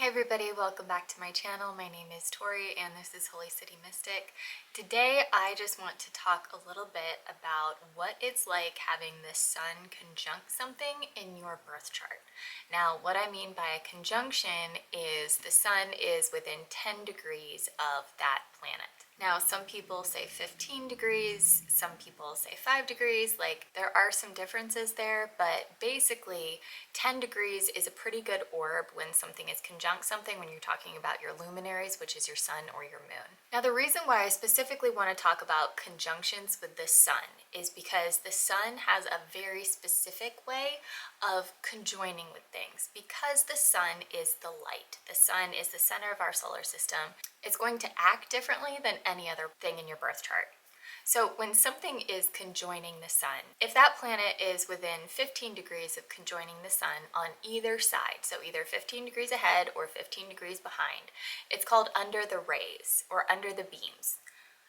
Hey everybody, welcome back to my channel. My name is Tori and this is Holy City Mystic. Today I just want to talk a little bit about what it's like having the sun conjunct something in your birth chart. Now what I mean by a conjunction is the sun is within 10 degrees of that planet. Now some people say 15 degrees, some people say 5 degrees, like there are some differences there, but basically 10 degrees is a pretty good orb when something is conjunct something, when you're talking about your luminaries, which is your sun or your moon. Now the reason why I specifically want to talk about conjunctions with the sun is because the sun has a very specific way of conjoining with things. Because the sun is the light, the sun is the center of our solar system, it's going to act differently than any other thing in your birth chart. So when something is conjoining the sun, if that planet is within 15 degrees of conjoining the sun on either side, so either 15 degrees ahead or 15 degrees behind, it's called under the rays or under the beams.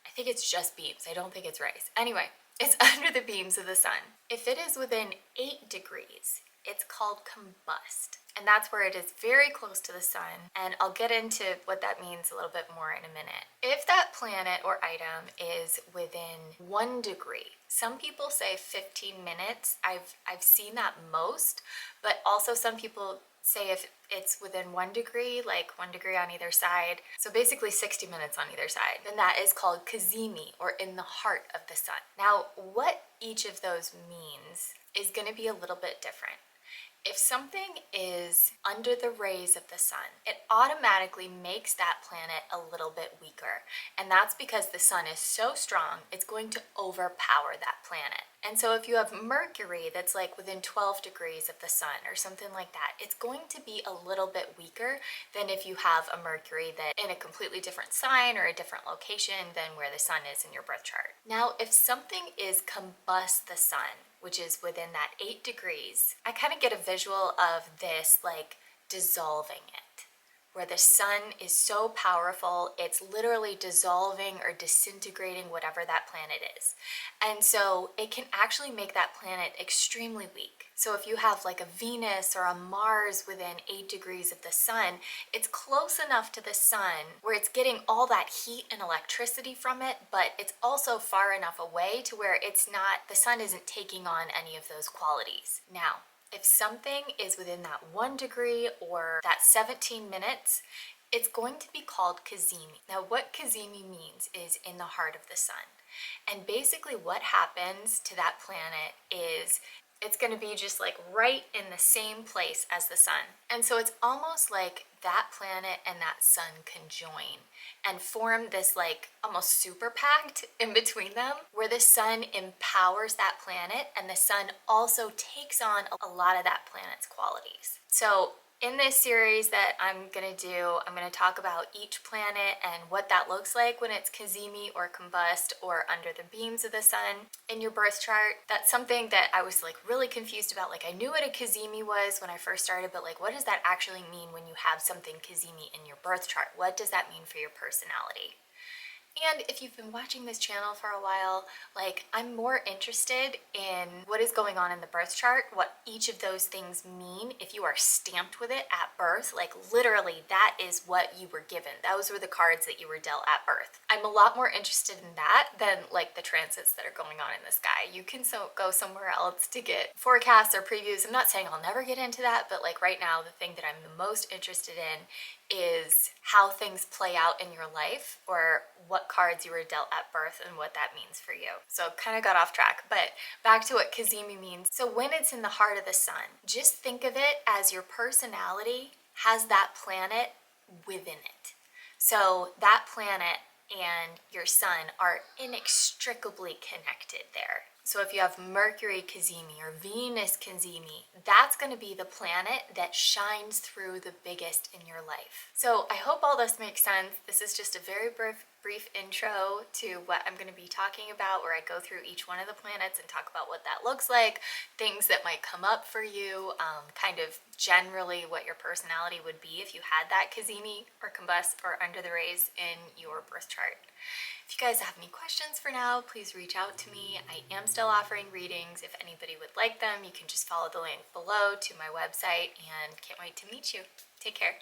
I think it's just beams. I don't think it's rays. Anyway, it's under the beams of the sun. If it is within 8 degrees, it's called combust. And that's where it is very close to the sun, and I'll get into what that means a little bit more in a minute. If that planet or item is within 1 degree, some people say 15 minutes. I've seen that most, but also some people say if it's within 1 degree, like 1 degree on either side, so basically 60 minutes on either side, then that is called Cazimi, or in the heart of the sun. Now, what each of those means is going to be a little bit different. If something is under the rays of the sun, it automatically makes that planet a little bit weaker. And that's because the sun is so strong, it's going to overpower that planet. And so if you have Mercury that's like within 12 degrees of the sun or something like that, it's going to be a little bit weaker than if you have a Mercury that in a completely different sign or a different location than where the sun is in your birth chart. Now, if something is combust the sun, which is within that 8 degrees, I kind of get a visual of this like dissolving it, where the sun is so powerful, it's literally dissolving or disintegrating whatever that planet is. And so it can actually make that planet extremely weak. So if you have like a Venus or a Mars within 8 degrees of the sun, it's close enough to the sun where it's getting all that heat and electricity from it, but it's also far enough away to where the sun isn't taking on any of those qualities. Now, if something is within that 1 degree or that 17 minutes, it's going to be called Cazimi. Now, what Cazimi means is in the heart of the sun. And basically what happens to that planet is it's going to be just like right in the same place as the sun. And so it's almost like that planet and that sun conjoin and form this like almost super pact in between them, where the sun empowers that planet and the sun also takes on a lot of that planet's qualities. So in this series that I'm going to do, I'm going to talk about each planet and what that looks like when it's Cazimi or combust or under the beams of the sun in your birth chart. That's something that I was like really confused about. Like I knew what a Cazimi was when I first started, but like what does that actually mean when you have something Cazimi in your birth chart? What does that mean for your personality? And if you've been watching this channel for a while, like I'm more interested in what is going on in the birth chart, what each of those things mean. If you are stamped with it at birth, like literally that is what you were given. Those were the cards that you were dealt at birth. I'm a lot more interested in that than like the transits that are going on in the sky. You can go somewhere else to get forecasts or previews. I'm not saying I'll never get into that, but like right now, the thing that I'm the most interested in is how things play out in your life, or what cards you were dealt at birth and what that means for you. So kind of got off track, but back to what Cazimi means. So when it's in the heart of the sun, just think of it as your personality has that planet within it. So that planet and your sun are inextricably connected there. So if you have Mercury Cazimi or Venus Cazimi, that's going to be the planet that shines through the biggest in your life. So I hope all this makes sense. This is just a very brief intro to what I'm going to be talking about, where I go through each one of the planets and talk about what that looks like, things that might come up for you, kind of generally what your personality would be if you had that Cazimi or combust or under the rays in your birth chart. If you guys have any questions for now, please reach out to me. I am still offering readings. If anybody would like them, you can just follow the link below to my website, and can't wait to meet you. Take care.